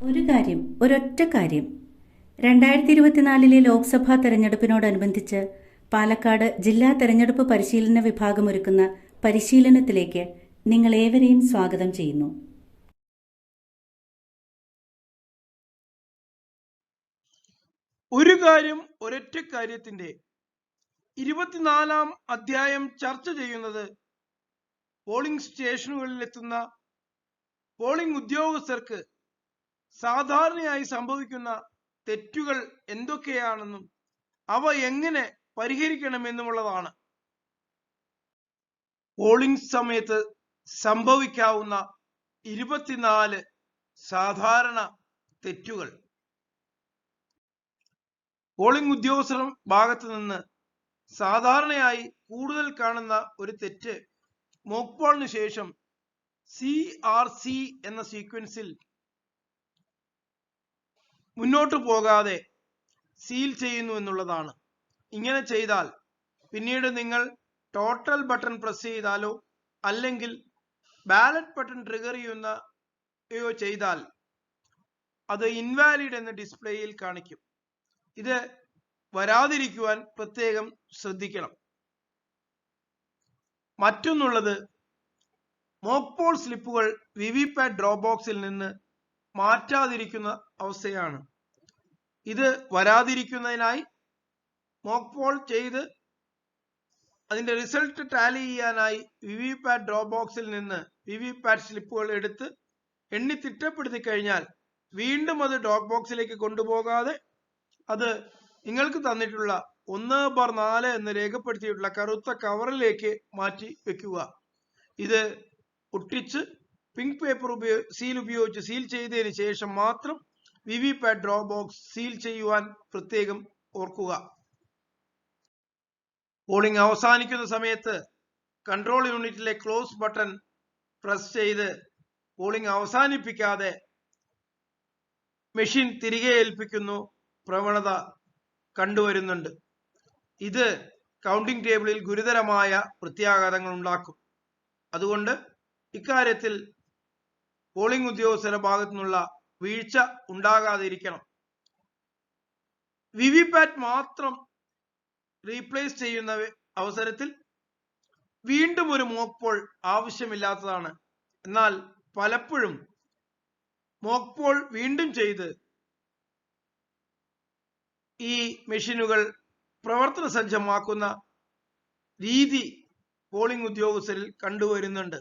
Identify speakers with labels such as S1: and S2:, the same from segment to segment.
S1: ഒരൊറ്റ കാര്യം 2024 ലോക്സഭാ തെരഞ്ഞെടുപ്പിനോടനുബന്ധിച്ച് പാലക്കാട് ജില്ലാ തെരഞ്ഞെടുപ്പ് പരിശീലന വിഭാഗം ഒരുക്കുന്ന പരിശീലനത്തിലേക്ക് നിങ്ങളേവരെയും സ്വാഗതം ചെയ്യുന്നു.
S2: ഒരു കാര്യം ഒരൊറ്റ കാര്യത്തിന്റെ 24-ാം അധ്യായം ചർച്ച ചെയ്യുന്നത് പോളിംഗ് സ്റ്റേഷനുകളിലെത്തുന്ന പോളിംഗ് ഉദ്യോഗസ്ഥർക്ക് സാധാരണയായി സംഭവിക്കുന്ന തെറ്റുകൾ എന്തൊക്കെയാണെന്നും അവ എങ്ങനെ പരിഹരിക്കണമെന്നുമുള്ളതാണ്. പോളിംഗ് സമയത്ത് സംഭവിക്കാവുന്ന 24 സാധാരണ തെറ്റുകൾ. പോളിംഗ് ഉദ്യോഗസ്ഥരുടെ ഭാഗത്തു നിന്ന് സാധാരണയായി കൂടുതൽ കാണുന്ന ഒരു തെറ്റ്, മോക്ക് പോളിന് ശേഷം CRC എന്ന സീക്വൻസിൽ മുന്നോട്ട് പോകാതെ സീൽ ചെയ്യുന്നു എന്നുള്ളതാണ്. ഇങ്ങനെ ചെയ്താൽ പിന്നീട് നിങ്ങൾ ടോട്ടൽ ബട്ടൺ പ്രസ് ചെയ്താലോ അല്ലെങ്കിൽ ബാലറ്റ് ബട്ടൺ ട്രിഗർ ചെയ്യുകയോ ചെയ്താൽ അത് ഇൻവാലിഡ് എന്ന ഡിസ്പ്ലേയിൽ കാണിക്കും. ഇത് വരാതിരിക്കുവാൻ പ്രത്യേകം ശ്രദ്ധിക്കണം. മറ്റൊന്നുള്ളത്, മോക്ക് പോൾ സ്ലിപ്പുകൾ വിവിപാറ്റ് ഡ്രോപ്പ് ബോക്സിൽ നിന്ന് മാറ്റാതിരിക്കുന്ന അവസ്ഥയാണ്. ഇത് വരാതിരിക്കുന്നതിനായി മോക്ക് പോൾ ചെയ്ത് അതിന്റെ റിസൾട്ട് ടാലി ചെയ്യാനായി വിവിപാറ്റ് ഡ്രോപ്പ് ബോക്സിൽ നിന്ന് വിവിപാറ്റ് സ്ലിപ്പുകൾ എടുത്ത് എണ്ണി തിട്ടപ്പെടുത്തി കഴിഞ്ഞാൽ വീണ്ടും അത് ഡ്രോപ്പ് ബോക്സിലേക്ക് കൊണ്ടുപോകാതെ അത് നിങ്ങൾക്ക് തന്നിട്ടുള്ള 1/4 എന്ന് രേഖപ്പെടുത്തിയിട്ടുള്ള കറുത്ത കവറിലേക്ക് മാറ്റി വെക്കുക. ഇത് ഒട്ടിച്ച് പിങ്ക് പേപ്പർ സീൽ ഉപയോഗിച്ച് സീൽ ചെയ്തതിന് ശേഷം മാത്രം വിവിപാറ്റ് ഡ്രോപ്പ് ബോക്സ് സീൽ ചെയ്യുവാൻ പ്രത്യേകം ഓർക്കുക. പോളിംഗ് അവസാനിക്കുന്ന സമയത്ത് കൺട്രോൾ യൂണിറ്റിലെ ക്ലോസ് ബട്ടൺ പ്രസ് ചെയ്ത് പോളിംഗ് അവസാനിപ്പിക്കാതെ മെഷീൻ തിരികെ ഏൽപ്പിക്കുന്നു പ്രവണത കണ്ടുവരുന്നുണ്ട്. ഇത് കൗണ്ടിംഗ് ടേബിളിൽ ഗുരുതരമായ പ്രത്യാഘാതങ്ങൾ ഉണ്ടാക്കും. അതുകൊണ്ട് ഇക്കാര്യത്തിൽ പോളിംഗ് ഉദ്യോഗസ്ഥരുടെ ഭാഗത്തു നിന്നുള്ള വീഴ്ച ഉണ്ടാകാതിരിക്കണം. വിവിപാറ്റ് മാത്രം റീപ്ലേസ് ചെയ്യുന്ന അവസരത്തിൽ വീണ്ടും ഒരു മോക്ക് പോൾ ആവശ്യമില്ലാത്തതാണ്. എന്നാൽ പലപ്പോഴും മോക്ക് പോൾ വീണ്ടും ചെയ്ത് ഈ മെഷീനുകൾ പ്രവർത്തന സജ്ജമാക്കുന്ന രീതി പോളിംഗ് ഉദ്യോഗസ്ഥരിൽ കണ്ടുവരുന്നുണ്ട്.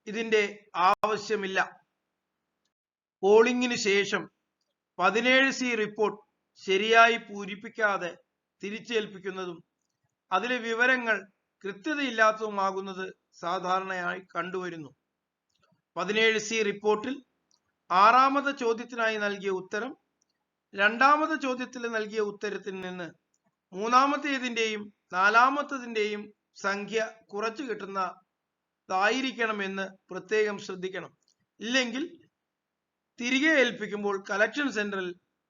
S2: ഇതിന്റെ ആവശ്യമില്ല. പോളിംഗിന് ശേഷം 17C റിപ്പോർട്ട് ശരിയായി പൂരിപ്പിക്കാതെ തിരിച്ചേൽപ്പിക്കുന്നതും അതിലെ വിവരങ്ങൾ കൃത്യതയില്ലാത്തതുമാകുന്നത് സാധാരണയായി കണ്ടുവരുന്നു. 17C റിപ്പോർട്ടിൽ 6ാമത്തെ ചോദ്യത്തിനായി നൽകിയ ഉത്തരം 2ാമത്തെ ചോദ്യത്തിൽ നൽകിയ ഉത്തരത്തിൽ നിന്ന് 3ാമത്തേതിന്റെയും 4ാമത്തേതിന്റെയും സംഖ്യ കുറച്ചു കിട്ടുന്നതായിരിക്കണമെന്ന് പ്രത്യേകം ശ്രദ്ധിക്കണം. ഇല്ലെങ്കിൽ തിരികെ ഏൽപ്പിക്കുമ്പോൾ കളക്ഷൻ സെന്ററിൽ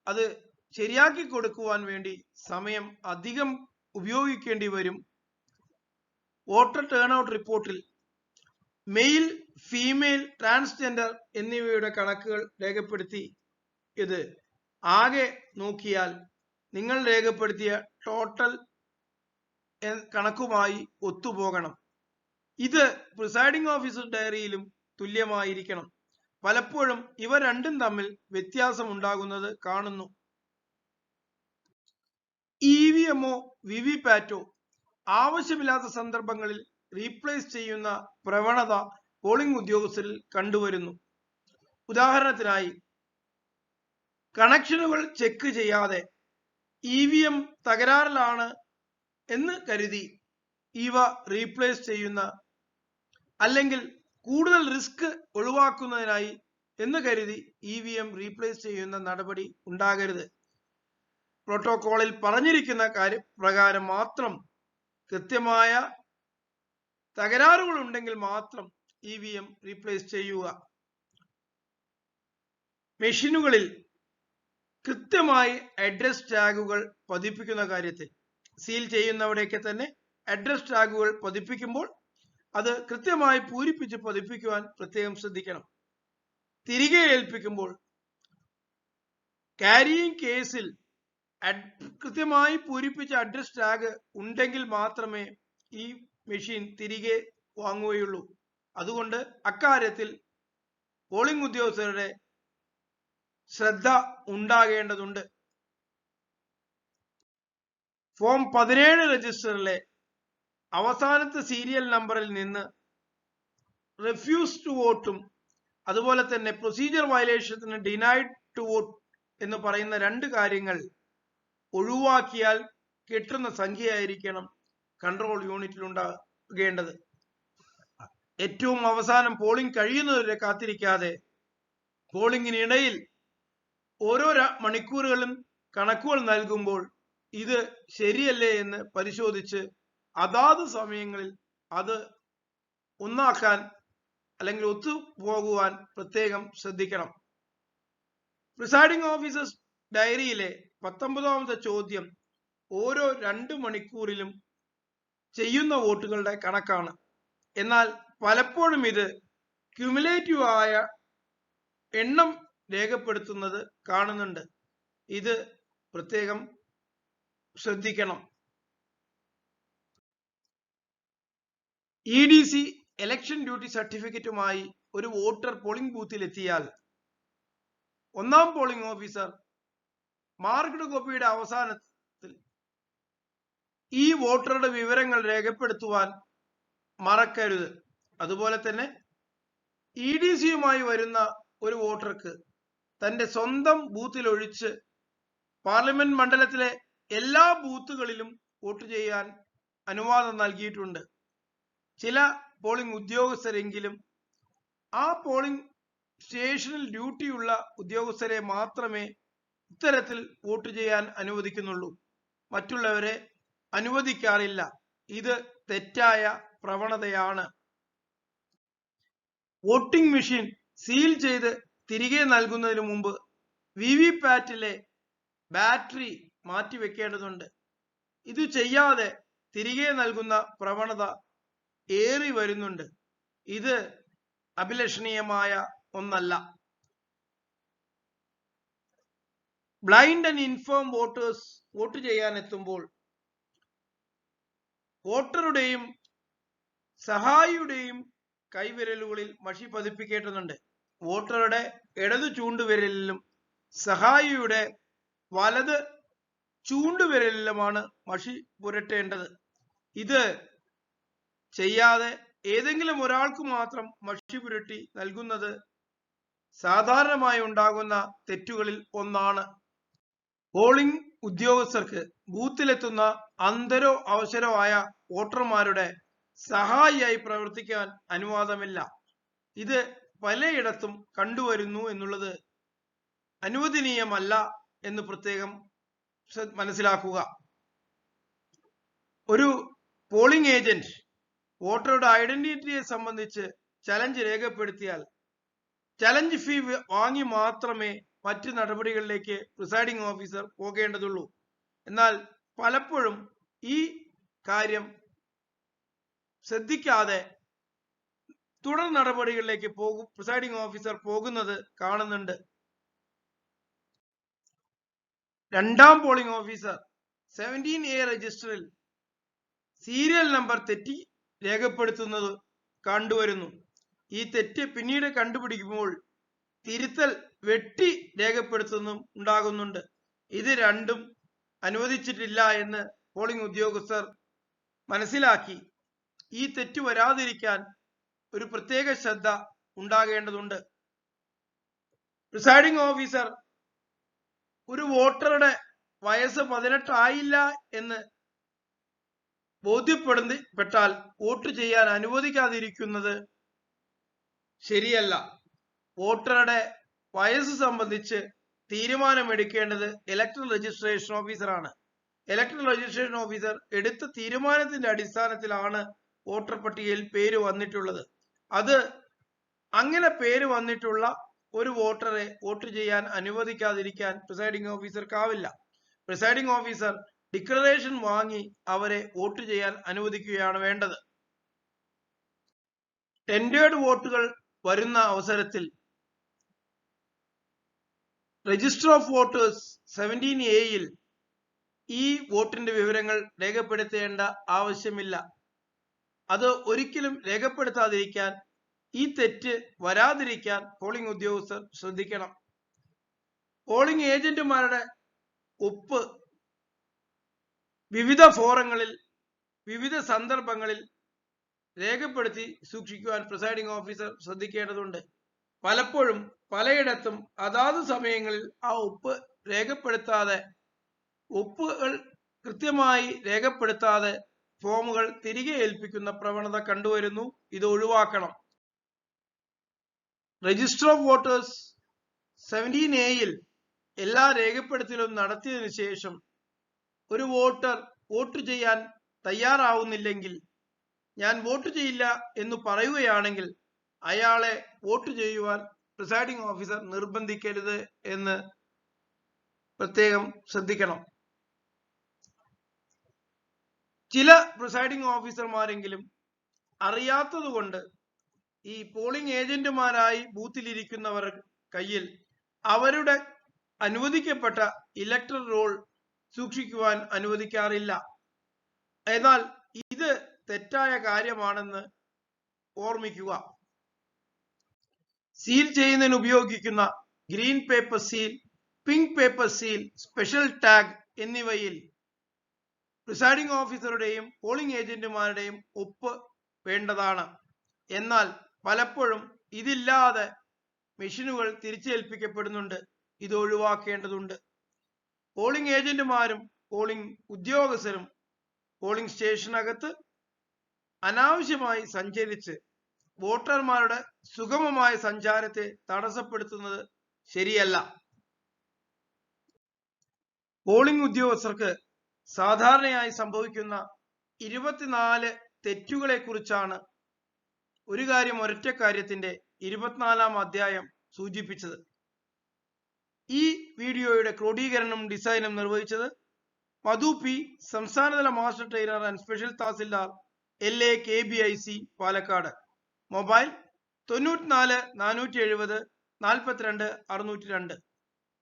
S2: അത് ശരിയാക്കി കൊടുക്കുവാൻ വേണ്ടി സമയം അധികം ഉപയോഗിക്കേണ്ടി വരും. വോട്ടർ ടേൺ ഔട്ട് റിപ്പോർട്ടിൽ മെയിൽ, ഫീമെയിൽ, ട്രാൻസ്ജെൻഡർ എന്നിവയുടെ കണക്കുകൾ രേഖപ്പെടുത്തി ഇത് ആകെ നോക്കിയാൽ നിങ്ങൾ രേഖപ്പെടുത്തിയ ടോട്ടൽ കണക്കുമായി ഒത്തുപോകണം. ഇത് പ്രിസൈഡിംഗ് ഓഫീസർ ഡയറിയിലും തുല്യമായിരിക്കണം. പലപ്പോഴും ഇവ രണ്ടും തമ്മിൽ വ്യത്യാസം ഉണ്ടാകുന്നത് കാണുന്നു. EVMO വിവിപാറ്റോ ആവശ്യമില്ലാത്ത സന്ദർഭങ്ങളിൽ റീപ്ലേസ് ചെയ്യുന്ന പ്രവണത പോളിംഗ് ഉദ്യോഗസ്ഥരിൽ കണ്ടുവരുന്നു. ഉദാഹരണത്തിനായി, കണക്ഷനുകൾ ചെക്ക് ചെയ്യാതെ EVM തകരാറിലാണ് എന്ന് കരുതി ഇവ റീപ്ലേസ് ചെയ്യുന്ന, അല്ലെങ്കിൽ കൂടുതൽ റിസ്ക് ഒഴിവാക്കുന്നതിനായി എന്ന് കരുതി EVM റീപ്ലേസ് ചെയ്യുന്ന നടപടി ഉണ്ടാകരുത്. പ്രോട്ടോകോളിൽ പറഞ്ഞിരിക്കുന്ന പ്രകാരം മാത്രം കൃത്യമായ തകരാറുകൾ ഉണ്ടെങ്കിൽ മാത്രം EVM റീപ്ലേസ് ചെയ്യുക. മെഷീനുകളിൽ കൃത്യമായി അഡ്രസ് ടാഗുകൾ പതിപ്പിക്കുന്ന കാര്യത്തിൽ സീൽ ചെയ്യുന്നവിടെയൊക്കെ തന്നെ അഡ്രസ് ടാഗുകൾ പതിപ്പിക്കുമ്പോൾ അത് കൃത്യമായി പൂരിപ്പിച്ച് പതിപ്പിക്കുവാൻ പ്രത്യേകം ശ്രദ്ധിക്കണം. തിരികെ ഏൽപ്പിക്കുമ്പോൾ ക്യാരിയിങ് കേസിൽ കൃത്യമായി പൂരിപ്പിച്ച അഡ്രസ് ടാഗ് ഉണ്ടെങ്കിൽ മാത്രമേ ഈ മെഷീൻ തിരികെ വാങ്ങുകയുള്ളൂ. അതുകൊണ്ട് അക്കാര്യത്തിൽ പോളിംഗ് ഉദ്യോഗസ്ഥരുടെ ശ്രദ്ധ ഉണ്ടാകേണ്ടതുണ്ട്. ഫോം 17 രജിസ്റ്ററിലെ അവസാനത്തെ സീരിയൽ നമ്പറിൽ നിന്ന് റിഫ്യൂസ് ടു വോട്ടും അതുപോലെ തന്നെ പ്രൊസീജിയർ വയലേഷത്തിന് ഡിനൈഡ് ടു വോട്ട് എന്ന് പറയുന്ന രണ്ട് കാര്യങ്ങൾ ഒഴിവാക്കിയാൽ കിട്ടുന്ന സംഖ്യയായിരിക്കണം കൺട്രോൾ യൂണിറ്റിൽ ഉണ്ടാകേണ്ടത്. ഏറ്റവും അവസാനം പോളിംഗ് കഴിയുന്നതുവരെ കാത്തിരിക്കാതെ പോളിംഗിനിടയിൽ ഓരോ മണിക്കൂറുകളും കണക്കുകൾ നൽകുമ്പോൾ ഇത് ശരിയല്ലേ എന്ന് പരിശോധിച്ച് അതാത് സമയങ്ങളിൽ അത് ഒന്നാക്കാൻ അല്ലെങ്കിൽ ഒത്തുപോകുവാൻ പ്രത്യേകം ശ്രദ്ധിക്കണം. പ്രിസൈഡിംഗ് ഓഫീസേഴ്സ് ഡയറിയിലെ 19ാമത്തെ ചോദ്യം ഓരോ 2 മണിക്കൂറിലും ചെയ്യുന്ന വോട്ടുകളുടെ കണക്കാണ്. എന്നാൽ പലപ്പോഴും ഇത് ക്യുമുലേറ്റീവ് ആയ എണ്ണം രേഖപ്പെടുത്തുന്നത് കാണുന്നുണ്ട്. ഇത് പ്രത്യേകം ശ്രദ്ധിക്കണം. EDC ഇലക്ഷൻ ഡ്യൂട്ടി സർട്ടിഫിക്കറ്റുമായി ഒരു വോട്ടർ പോളിംഗ് ബൂത്തിൽ എത്തിയാൽ 1ാം പോളിംഗ് ഓഫീസർ മാർക്ക്ഡ് കോപ്പിയുടെ അവസാനത്തിൽ ഈ വോട്ടറുടെ വിവരങ്ങൾ രേഖപ്പെടുത്തുവാൻ മറക്കരുത്. അതുപോലെ തന്നെ EDCയുമായി വരുന്ന ഒരു വോട്ടർക്ക് തന്റെ സ്വന്തം ബൂത്തിൽ ഒഴിച്ച് പാർലമെന്റ് മണ്ഡലത്തിലെ എല്ലാ ബൂത്തുകളിലും വോട്ട് ചെയ്യാൻ അനുവാദം നൽകിയിട്ടുണ്ട്. ചില പോളിംഗ് ഉദ്യോഗസ്ഥരെങ്കിലും ആ പോളിംഗ് സ്റ്റേഷനിൽ ഡ്യൂട്ടിയുള്ള ഉദ്യോഗസ്ഥരെ മാത്രമേ ഇത്തരത്തിൽ വോട്ട് ചെയ്യാൻ അനുവദിക്കുന്നുള്ളൂ. മറ്റുള്ളവരെ അനുവദിക്കാറില്ല. ഇത് തെറ്റായ പ്രവണതയാണ്. വോട്ടിംഗ് മെഷീൻ സീൽ ചെയ്ത് തിരികെ നൽകുന്നതിന് മുമ്പ് വിവിപാറ്റിലെ ബാറ്ററി മാറ്റിവെക്കേണ്ടതുണ്ട്. ഇത് ചെയ്യാതെ തിരികെ നൽകുന്ന പ്രവണത ഏറി വരുന്നുണ്ട്. ഇത് അഭിലഷണീയമായ ഒന്നല്ല. ബ്ലൈൻഡ് ആൻഡ് ഇൻഫേം വോട്ടേഴ്സ് വോട്ട് ചെയ്യാൻ എത്തുമ്പോൾ വോട്ടറുടെയും സഹായിയുടെയും കൈവിരലുകളിൽ മഷി പതിപ്പിക്കേണ്ടതുണ്ട്. വോട്ടറുടെ ഇടതു ചൂണ്ടുവിരലിലും സഹായിയുടെ വലത് ചൂണ്ടുവിരലിലുമാണ് മഷി പുരട്ടേണ്ടത്. ഇത് ചെയ്യാതെ ഏതെങ്കിലും ഒരാൾക്ക് മാത്രം മഷി പുരട്ടി നൽകുന്നത് സാധാരണമായി ഉണ്ടാകുന്ന തെറ്റുകളിൽ ഒന്നാണ്. പോളിംഗ് ഉദ്യോഗസ്ഥർക്ക് ബൂത്തിലെത്തുന്ന അന്തരോ അവസരോ ആയ വോട്ടർമാരുടെ സഹായിയായി പ്രവർത്തിക്കാൻ അനുവാദമില്ല. ഇത് പലയിടത്തും കണ്ടുവരുന്നു എന്നുള്ളത് അനുവദനീയമല്ല എന്ന് പ്രത്യേകം മനസ്സിലാക്കുക. ഒരു പോളിംഗ് ഏജന്റ് വോട്ടറുടെ ഐഡന്റിറ്റിയെ സംബന്ധിച്ച് ചലഞ്ച് രേഖപ്പെടുത്തിയാൽ ചലഞ്ച് ഫീ വാങ്ങി മാത്രമേ മറ്റ് നടപടികളിലേക്ക് പ്രിസൈഡിംഗ് ഓഫീസർ പോകേണ്ടതുള്ളൂ. എന്നാൽ പലപ്പോഴും ഈ കാര്യം ശ്രദ്ധിക്കാതെ തുടർ നടപടികളിലേക്ക് പ്രിസൈഡിംഗ് ഓഫീസർ പോകുന്നത് കാണുന്നുണ്ട്. 2ാം പോളിംഗ് ഓഫീസർ 17A രജിസ്റ്ററിൽ സീരിയൽ നമ്പർ തെറ്റി രേഖപ്പെടുത്തുന്നത് കണ്ടുവരുന്നു. ഈ തെറ്റ് പിന്നീട് കണ്ടുപിടിക്കുമ്പോൾ തിരുത്തൽ വെട്ടി രേഖപ്പെടുത്തുന്നതും ഉണ്ടാകുന്നുണ്ട്. ഇത് രണ്ടും അനുവദിച്ചിട്ടില്ല എന്ന് പോളിംഗ് ഉദ്യോഗസ്ഥർ മനസ്സിലാക്കി ഈ തെറ്റ് വരാതിരിക്കാൻ ഒരു പ്രത്യേക ശ്രദ്ധ ഉണ്ടാകേണ്ടതുണ്ട്. പ്രിസൈഡിംഗ് ഓഫീസർ ഒരു വോട്ടറുടെ വയസ്സ് 18 ആയില്ല എന്ന് ബോധ്യപ്പെട്ടാൽ വോട്ട് ചെയ്യാൻ അനുവദിക്കാതിരിക്കുന്നത് ശരിയല്ല. വോട്ടറുടെ വയസ്സ് സംബന്ധിച്ച് തീരുമാനമെടുക്കേണ്ടത് ഇലക്ട്രൽ രജിസ്ട്രേഷൻ ഓഫീസറാണ്. ഇലക്ട്രൽ രജിസ്ട്രേഷൻ ഓഫീസർ എടുത്ത തീരുമാനത്തിന്റെ അടിസ്ഥാനത്തിലാണ് വോട്ടർ പട്ടികയിൽ പേര് വന്നിട്ടുള്ളത്. അത് അങ്ങനെ പേര് വന്നിട്ടുള്ള ഒരു വോട്ടറെ വോട്ട് ചെയ്യാൻ അനുവദിക്കാതിരിക്കാൻ പ്രിസൈഡിംഗ് ഓഫീസർക്കാവില്ല. പ്രിസൈഡിംഗ് ഓഫീസർ ഡിക്ലറേഷൻ വാങ്ങി അവരെ വോട്ട് ചെയ്യാൻ അനുവദിക്കുകയാണ് വേണ്ടത്. ടെൻഡേർഡ് വോട്ടുകൾ വരുന്ന അവസരത്തിൽ രജിസ്റ്റർ ഓഫ് വോട്ടേഴ്സ് 17A ഈ വോട്ടിന്റെ വിവരങ്ങൾ രേഖപ്പെടുത്തേണ്ട ആവശ്യമില്ല. അത് ഒരിക്കലും രേഖപ്പെടുത്താതിരിക്കാൻ, ഈ തെറ്റ് വരാതിരിക്കാൻ പോളിംഗ് ഉദ്യോഗസ്ഥർ ശ്രദ്ധിക്കണം. പോളിംഗ് ഏജന്റുമാരുടെ ഒപ്പ് വിവിധ ഫോറങ്ങളിൽ വിവിധ സന്ദർഭങ്ങളിൽ രേഖപ്പെടുത്തി സൂക്ഷിക്കുവാൻ പ്രിസൈഡിംഗ് ഓഫീസർ ശ്രദ്ധിക്കേണ്ടതുണ്ട്. പലപ്പോഴും പലയിടത്തും അതാത് സമയങ്ങളിൽ ആ ഒപ്പ് രേഖപ്പെടുത്താതെ, ഒപ്പുകൾ കൃത്യമായി രേഖപ്പെടുത്താതെ ഫോമുകൾ തിരികെ ഏൽപ്പിക്കുന്ന പ്രവണത കണ്ടുവരുന്നു. ഇത് ഒഴിവാക്കണം. രജിസ്റ്റർ ഓഫ് വോട്ടേഴ്സ് 17A എല്ലാ രേഖപ്പെടുത്തലും നടത്തിയതിനു ശേഷം ഒരു വോട്ടർ വോട്ട് ചെയ്യാൻ തയ്യാറാവുന്നില്ലെങ്കിൽ, ഞാൻ വോട്ട് ചെയ്യില്ല എന്ന് പറയുകയാണെങ്കിൽ അയാളെ വോട്ട് ചെയ്യുവാൻ പ്രിസൈഡിംഗ് ഓഫീസർ നിർബന്ധിക്കരുത് എന്ന് പ്രത്യേകം ശ്രദ്ധിക്കണം. ചില പ്രിസൈഡിംഗ് ഓഫീസർമാരെങ്കിലും അറിയാത്തതുകൊണ്ട് ഈ പോളിംഗ് ഏജന്റുമാരായി ബൂത്തിലിരിക്കുന്നവർ കയ്യിൽ അവരുടെ അനുവദിക്കപ്പെട്ട ഇലക്ടറൽ റോൾ സൂക്ഷിക്കുവാൻ അനുവദിക്കാറില്ല. എന്നാൽ ഇത് തെറ്റായ കാര്യമാണെന്ന് ഓർമ്മിക്കുക. സീൽ ചെയ്യുന്നതിന് ഉപയോഗിക്കുന്ന green paper seal, pink paper seal, special tag എന്നിവയിൽ പ്രിസൈഡിംഗ് ഓഫീസറുടെയും പോളിംഗ് ഏജന്റുമാരുടെയും ഒപ്പ് വേണ്ടതാണ്. എന്നാൽ പലപ്പോഴും ഇതില്ലാതെ മെഷീനുകൾ തിരിച്ചേൽപ്പിക്കപ്പെടുന്നുണ്ട്. ഇത് ഒഴിവാക്കേണ്ടതുണ്ട്. പോളിംഗ് ഏജന്റുമാരും പോളിംഗ് ഉദ്യോഗസ്ഥരും പോളിംഗ് സ്റ്റേഷനകത്ത് അനാവശ്യമായി സഞ്ചരിച്ച് വോട്ടർമാരുടെ സുഗമമായ സഞ്ചാരത്തെ തടസ്സപ്പെടുത്തുന്നത് ശരിയല്ല. പോളിംഗ് ഉദ്യോഗസ്ഥർക്ക് സാധാരണയായി സംഭവിക്കുന്ന 24 തെറ്റുകളെ കുറിച്ചാണ് ഒരൊറ്റ കാര്യത്തിന്റെ 24-ാം അധ്യായം സൂചിപ്പിച്ചത്. ഈ വീഡിയോയുടെ ക്രോഡീകരണവും ഡിസൈനും നിർവഹിച്ചത് മധു പി, സംസ്ഥാനതല master trainer and special tahsildar LA KBIC Palakkad. Mobile 94 470 42 602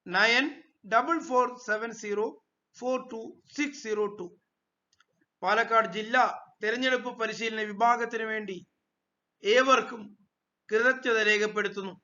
S2: 9447 42602. Palakkad ജില്ലാ തെരഞ്ഞെടുപ്പ് പരിശീലന വിഭാഗത്തിന് വേണ്ടി ഏവർക്കും കൃതജ്ഞത രേഖപ്പെടുത്തുന്നു.